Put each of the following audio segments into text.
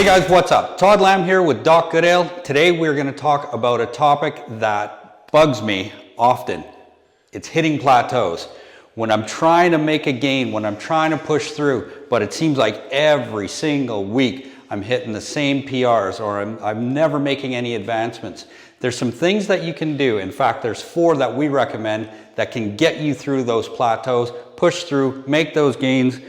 Hey guys, what's up? Todd Lamb here with Doc Goodale. Today we're going to talk about a topic that bugs me often. It's hitting plateaus. When I'm trying to make a gain, when I'm trying to push through, but it seems like every single week I'm hitting the same PRs or I'm never making any advancements. There's some things that you can do. In fact, there's 4 that we recommend that can get you through those plateaus, push through, make those gains,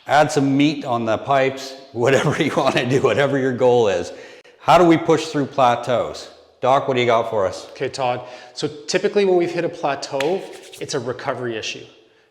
add some meat on the pipes, whatever you want to do, whatever your goal is. How do we push through plateaus? Doc, what do you got for us? Okay, Todd. So typically when we've hit a plateau, it's a recovery issue.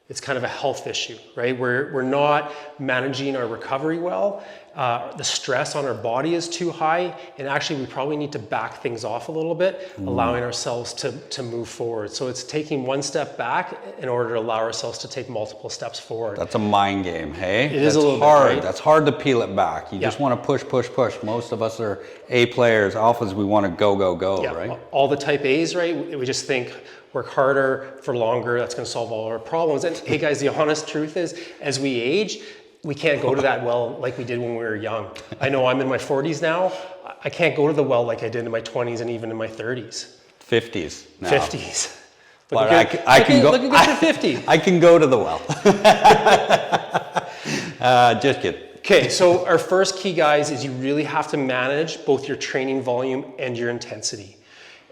It's kind of a health issue, right? We're not managing our recovery well. The stress on our body is too high, and actually we probably need to back things off a little bit, allowing ourselves to move forward. So it's taking one step back in order to allow ourselves to take multiple steps forward. That's a mind game, hey? It is a little hard. bit, right? That's hard to peel it back. You just want to push, push, push. Most of us are A players, alphas, we want to go, go, go, right? All the type A's, right? We just think work harder for longer, that's going to solve all our problems. And hey guys, the honest truth is, as we age, we can't go to that well like we did when we were young. I know I'm in my 40s now. I can't go to the well like I did in my 20s and even in my 30s. 50s now. 50s. But I can go. Looking good for 50. I can go to the well. Just kidding. Okay, so our first key, guys, is you really have to manage both your training volume and your intensity.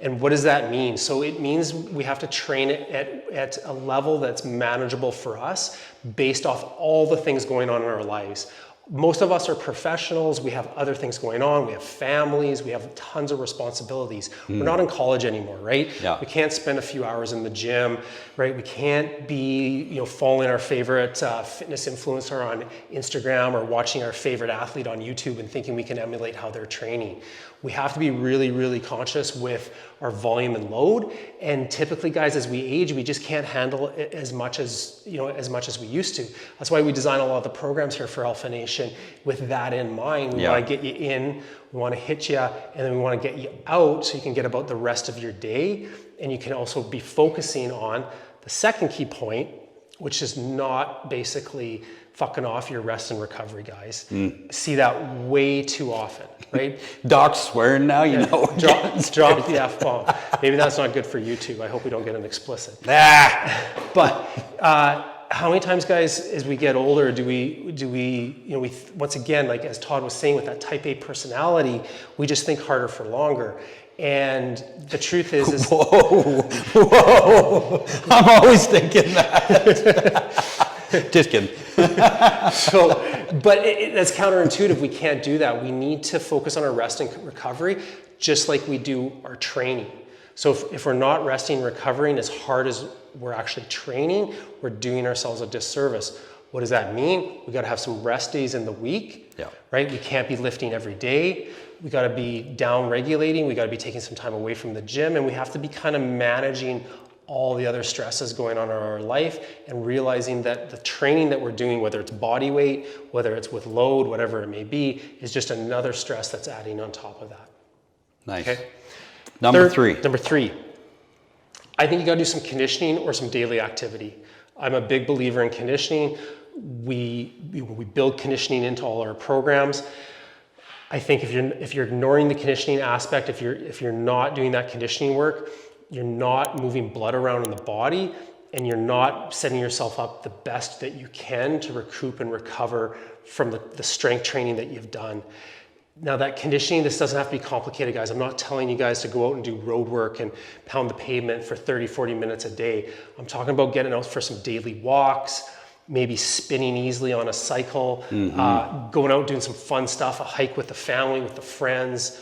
And what does that mean? So it means we have to train it at a level that's manageable for us based off all the things going on in our lives. Most of us are professionals, we have other things going on, we have families, we have tons of responsibilities. We're not in college anymore, right? Yeah. We can't spend a few hours in the gym, right? We can't be, following our favorite fitness influencer on Instagram or watching our favorite athlete on YouTube and thinking we can emulate how they're training. We have to be really, really conscious with our volume and load. And typically, guys, as we age, we just can't handle it as much as we used to. That's why we design a lot of the programs here for Alpha Nation with that in mind. We want to get you in, we want to hit you, and then we want to get you out so you can get about the rest of your day. And you can also be focusing on the second key point, which is not basically fucking off your rest and recovery, guys. See that way too often, right? Doc's swearing now, you know. Drop the F-bomb. Maybe that's not good for YouTube. I hope we don't get an explicit. But how many times, guys, as we get older, do we once again, like as Todd was saying, with that type A personality, we just think harder for longer. And the truth is whoa, I'm always thinking that. Just kidding. But that's counterintuitive. We can't do that. We need to focus on our rest and recovery, just like we do our training. So if we're not resting and recovering as hard as we're actually training, we're doing ourselves a disservice. What does that mean? We got to have some rest days in the week, right? We can't be lifting every day. We got to be down regulating. We got to be taking some time away from the gym, and we have to be kind of managing all the other stresses going on in our life and realizing that the training that we're doing, whether it's body weight, whether it's with load, whatever it may be, is just another stress that's adding on top of that. Nice. Okay? Number three. I think you gotta do some conditioning or some daily activity. I'm a big believer in conditioning. We build conditioning into all our programs. I think if you're ignoring the conditioning aspect, if you're not doing that conditioning work, you're not moving blood around in the body, and you're not setting yourself up the best that you can to recoup and recover from the strength training that you've done. Now that conditioning, this doesn't have to be complicated, guys. I'm not telling you guys to go out and do road work and pound the pavement for 30, 40 minutes a day. I'm talking about getting out for some daily walks, maybe spinning easily on a cycle, going out doing some fun stuff, a hike with the family, with the friends,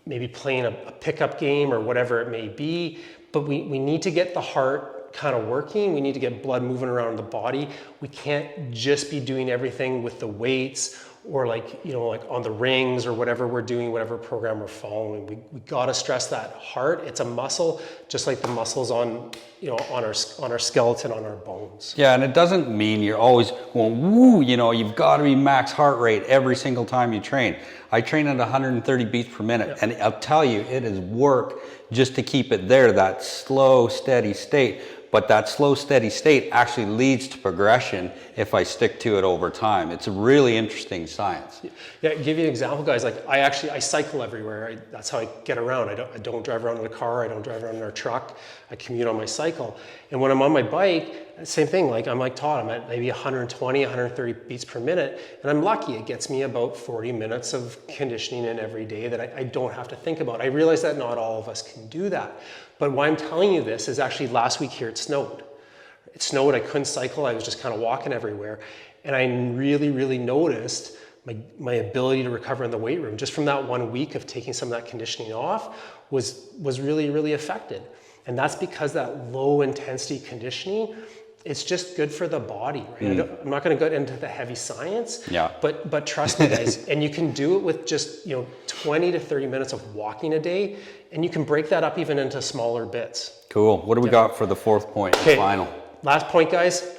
maybe playing a pickup game or whatever it may be. But we need to get the heart kind of working. We need to get blood moving around the body. We can't just be doing everything with the weights or like on the rings or whatever we're doing, whatever program we're following. We gotta stress that heart. It's a muscle, just like the muscles on our skeleton, on our bones. Yeah, and it doesn't mean you're always going, woo, you've got to be max heart rate every single time you train. I train at 130 beats per minute, and I'll tell you, it is work just to keep it there, that slow, steady state. but that slow, steady state actually leads to progression if I stick to it over time. It's a really interesting science. Yeah, give you an example, guys. Like I cycle everywhere. That's how I get around. I don't drive around in a car. I don't drive around in a truck. I commute on my cycle. And when I'm on my bike, same thing. Like I'm like Todd. I'm at maybe 120, 130 beats per minute, and I'm lucky. It gets me about 40 minutes of conditioning in every day that I don't have to think about. I realize that not all of us can do that. But why I'm telling you this is actually last week here it snowed. It snowed, I couldn't cycle, I was just kind of walking everywhere. And I really noticed my ability to recover in the weight room just from that 1 week of taking some of that conditioning off was really affected. And that's because that low intensity conditioning, it's just good for the body, right? I'm not going to go into the heavy science, but trust me, guys, and you can do it with just 20 to 30 minutes of walking a day, and you can break that up even into smaller bits. Cool. What do we got for the fourth point? Okay. Final. Last point, guys,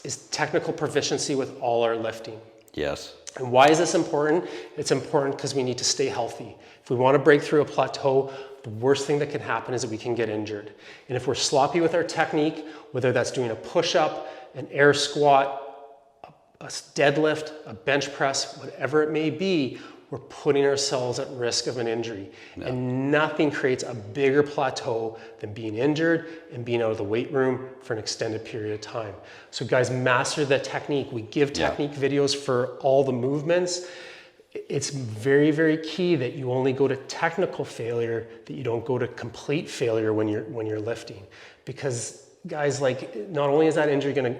is technical proficiency with all our lifting. Yes. And why is this important? It's important because we need to stay healthy. If we want to break through a plateau, the worst thing that can happen is that we can get injured. And if we're sloppy with our technique, whether that's doing a push-up, an air squat, a deadlift, a bench press, whatever it may be, we're putting ourselves at risk of an injury. No. And nothing creates a bigger plateau than being injured and being out of the weight room for an extended period of time. So guys, master the technique. We give technique videos for all the movements. It's very key that you only go to technical failure, that you don't go to complete failure when you're lifting. Because guys, like, not only is that injury gonna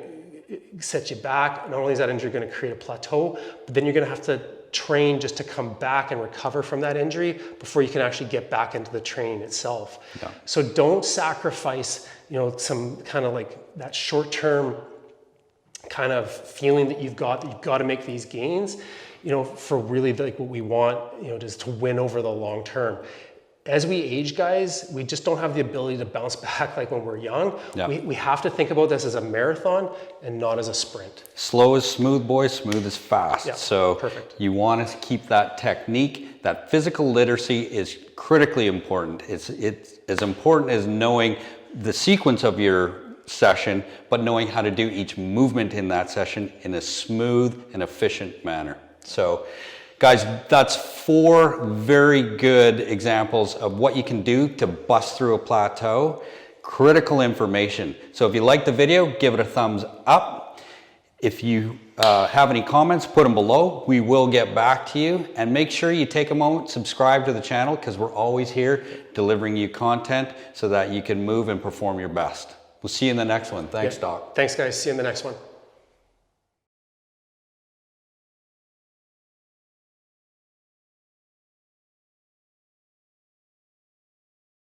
set you back, not only is that injury gonna create a plateau, but then you're gonna have to train just to come back and recover from that injury before you can actually get back into the training itself. Yeah. So don't sacrifice, some kind of like that short-term kind of feeling that you've got to make these gains, for really like what we want, just to win over the long term. As we age, guys, we just don't have the ability to bounce back like when we're young. Yeah. We have to think about this as a marathon and not as a sprint. Slow is smooth, boys. Smooth is fast. Yeah, so perfect. You want to keep that technique. That physical literacy is critically important. It's as important as knowing the sequence of your session, but knowing how to do each movement in that session in a smooth and efficient manner. So, guys, that's 4 very good examples of what you can do to bust through a plateau. Critical information. So if you like the video, give it a thumbs up. If you have any comments, put them below. We will get back to you. And make sure you take a moment, subscribe to the channel, because we're always here delivering you content so that you can move and perform your best. We'll see you in the next one. Thanks, Doc. Thanks, guys. See you in the next one.